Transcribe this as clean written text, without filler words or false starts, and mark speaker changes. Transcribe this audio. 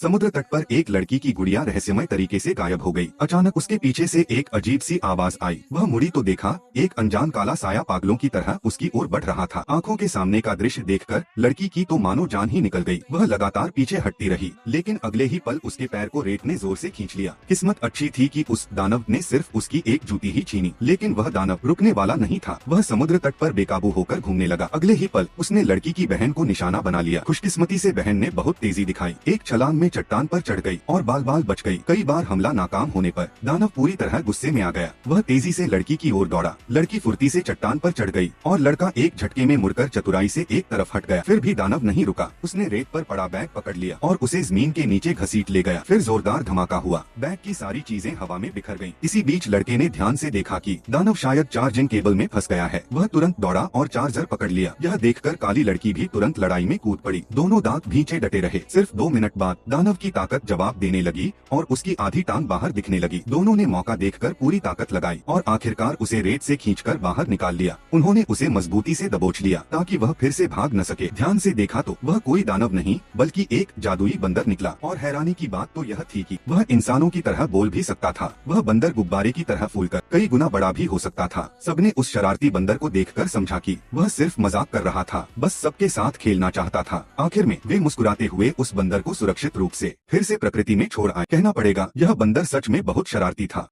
Speaker 1: समुद्र तट पर एक लड़की की गुड़िया रहस्यमय तरीके से गायब हो गई। अचानक उसके पीछे से एक अजीब सी आवाज आई। वह मुड़ी तो देखा, एक अनजान काला साया पागलों की तरह उसकी ओर बढ़ रहा था। आंखों के सामने का दृश्य देखकर लड़की की तो मानो जान ही निकल गई। वह लगातार पीछे हटती रही, लेकिन अगले ही पल उसके पैर को रेत ने जोर से खींच लिया। किस्मत अच्छी थी कि उस दानव ने सिर्फ उसकी एक जूती ही छीनी, लेकिन वह दानव रुकने वाला नहीं था। वह समुद्र तट पर बेकाबू होकर घूमने लगा। अगले ही पल उसने लड़की की बहन को निशाना बना लिया। खुशकिस्मती से बहन ने बहुत तेजी दिखाई, एक छलांग में चट्टान पर चढ़ गई और बाल बाल बच गई। कई बार हमला नाकाम होने पर दानव पूरी तरह गुस्से में आ गया। वह तेजी से लड़की की ओर दौड़ा। लड़की फुर्ती से चट्टान पर चढ़ गई और लड़का एक झटके में मुड़कर चतुराई से एक तरफ हट गया। फिर भी दानव नहीं रुका। उसने रेत पर पड़ा बैग पकड़ लिया और उसे जमीन के नीचे घसीट ले गया। फिर जोरदार धमाका हुआ, बैग की सारी चीजें हवा में बिखर गयी। इसी बीच लड़के ने ध्यान से देखा कि दानव शायद चार्जिंग केबल में फंस गया है। वह तुरंत दौड़ा और चार्जर पकड़ लिया। यह देखकर काली लड़की भी तुरंत लड़ाई में कूद पड़ी। दोनों दांत भींचे डटे रहे। सिर्फ 2 मिनट बाद दानव की ताकत जवाब देने लगी और उसकी आधी टांग बाहर दिखने लगी। दोनों ने मौका देखकर पूरी ताकत लगाई और आखिरकार उसे रेत से खींचकर बाहर निकाल लिया। उन्होंने उसे मजबूती से दबोच लिया ताकि वह फिर से भाग न सके। ध्यान से देखा तो वह कोई दानव नहीं बल्कि एक जादुई बंदर निकला। और हैरानी की बात तो यह थी कि वह इंसानों की तरह बोल भी सकता था। वह बंदर गुब्बारे की तरह फूलकर कई गुना बड़ा भी हो सकता था। सबने उस शरारती बंदर को देखकर समझा कि वह सिर्फ मजाक कर रहा था, बस सबके साथ खेलना चाहता था। आखिर में वे मुस्कुराते हुए उस बंदर को सुरक्षित रूप से फिर से प्रकृति में छोड़ आए। कहना पड़ेगा, यह बंदर सच में बहुत शरारती था।